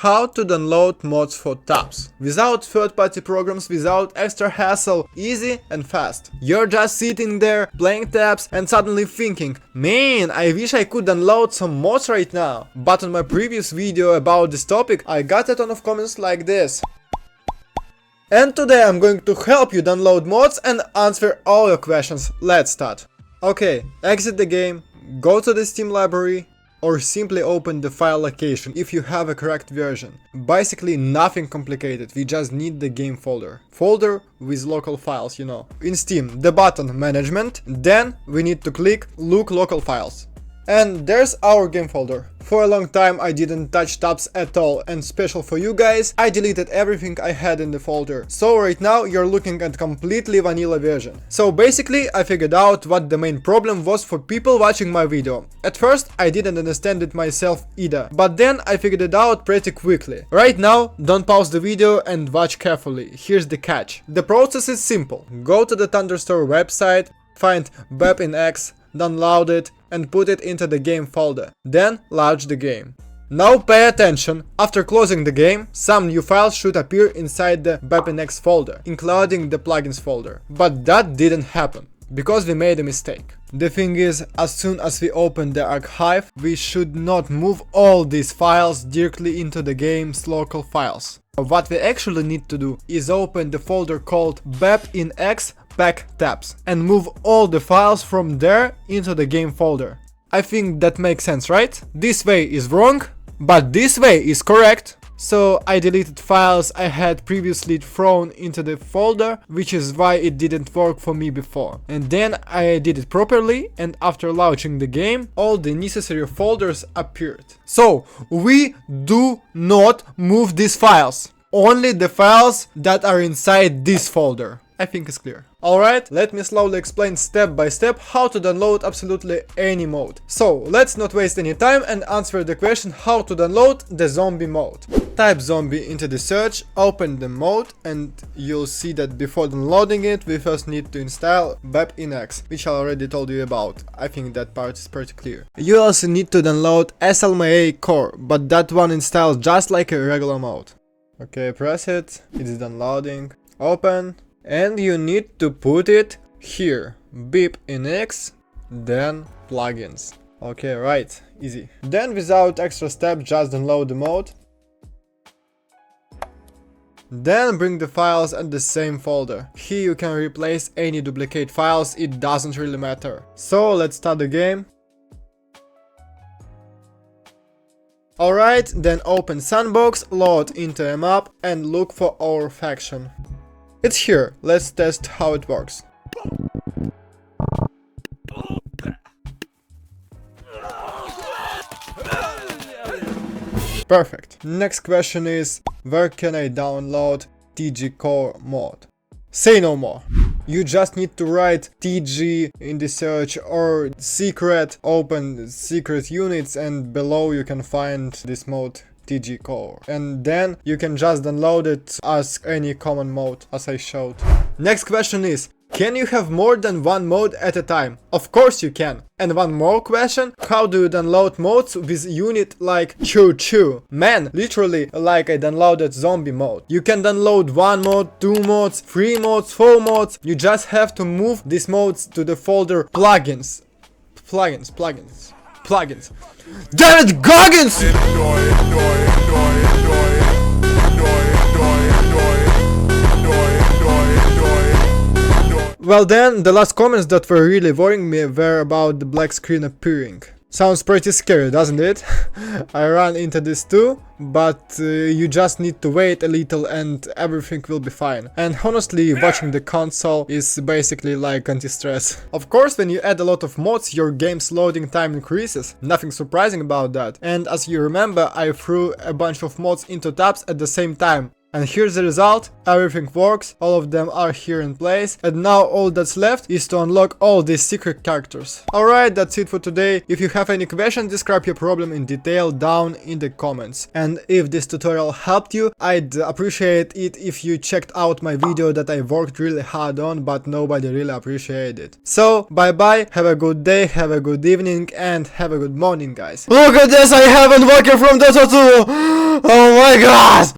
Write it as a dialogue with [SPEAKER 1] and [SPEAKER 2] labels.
[SPEAKER 1] how to download mods for tabs. Without third-party programs, without extra hassle, easy and fast. You're just sitting there, playing tabs and suddenly thinking, man, I wish I could download some mods right now. But on my previous video about this topic, I got a ton of comments like this. And today I'm going to help you download mods and answer all your questions. Let's start. Okay, exit the game, go to the Steam library, or simply open the file location if you have a correct version. Basically nothing complicated, we just need the game folder. Folder with local files, you know. In Steam, the button Management, then we need to click Look Local Files. And there's our game folder. For a long time I didn't touch tabs at all, and special for you guys, I deleted everything I had in the folder. So right now you're looking at completely vanilla version. So basically I figured out what the main problem was for people watching my video. At first I didn't understand it myself either, but then I figured it out pretty quickly. Right now, don't pause the video and watch carefully. Here's the catch. The process is simple. Go to the TunderStore website, find BepInEx, download it and put it into the game folder. Then launch the game. Now pay attention, after closing the game, some new files should appear inside the BepInEx folder, including the plugins folder. But that didn't happen, because we made a mistake. The thing is, as soon as we open the archive, we should not move all these files directly into the game's local files. What we actually need to do is open the folder called BepInEx Pack Tabs and move all the files from there into the game folder. I think that makes sense, right? This way is wrong, but this way is correct. So I deleted files I had previously thrown into the folder, which is why it didn't work for me before. And then I did it properly, and after launching the game, all the necessary folders appeared. So we do not move these files, only the files that are inside this folder. I think it's clear. Alright, let me slowly explain step by step how to download absolutely any mode. So, let's not waste any time and answer the question how to download the zombie mode. Type zombie into the search, open the mode, and you'll see that before downloading it, we first need to install BepInEx, which I already told you about. I think that part is pretty clear. You also need to download SLMAcore, but that one installs just like a regular mode. Okay, press it, it's downloading, open. And you need to put it here, BepInEx, then plugins. Okay, right, easy. Then without extra steps, just download the mode. Then bring the files at the same folder. Here you can replace any duplicate files, it doesn't really matter. So let's start the game. Alright, then open Sandbox, load into a map and look for our faction. It's here, let's test how it works. Perfect. Next question is, where can I download TGCore mod? Say no more. You just need to write TG in the search or secret, open secret units, and below you can find this mode TGCore, and then you can just download it as any common mode as I showed. Next question is, can you have more than one mode at a time? Of course you can. And one more question, how do you download modes with unit like Choo Choo? Man, literally like I downloaded zombie mode. You can download one mode, two modes, three modes, four modes. You just have to move these modes to the folder plugins. Plugins. Damn it, Goggins! Well then, the last comments that were really worrying me were about the black screen appearing. Sounds pretty scary, doesn't it? I ran into this too, but you just need to wait a little and everything will be fine. And honestly, watching the console is basically like anti-stress. Of course, when you add a lot of mods, your game's loading time increases. Nothing surprising about that. And as you remember, I threw a bunch of mods into tabs at the same time. And here's the result. Everything works, all of them are here in place, and now all that's left is to unlock all these secret characters. Alright, that's it for today. If you have any question, describe your problem in detail down in the comments. And if this tutorial helped you, I'd appreciate it if you checked out my video that I worked really hard on, but nobody really appreciated it. So, bye bye, have a good day, have a good evening, and have a good morning, guys. Look at this, I haven't woken from the tattoo! Oh my god!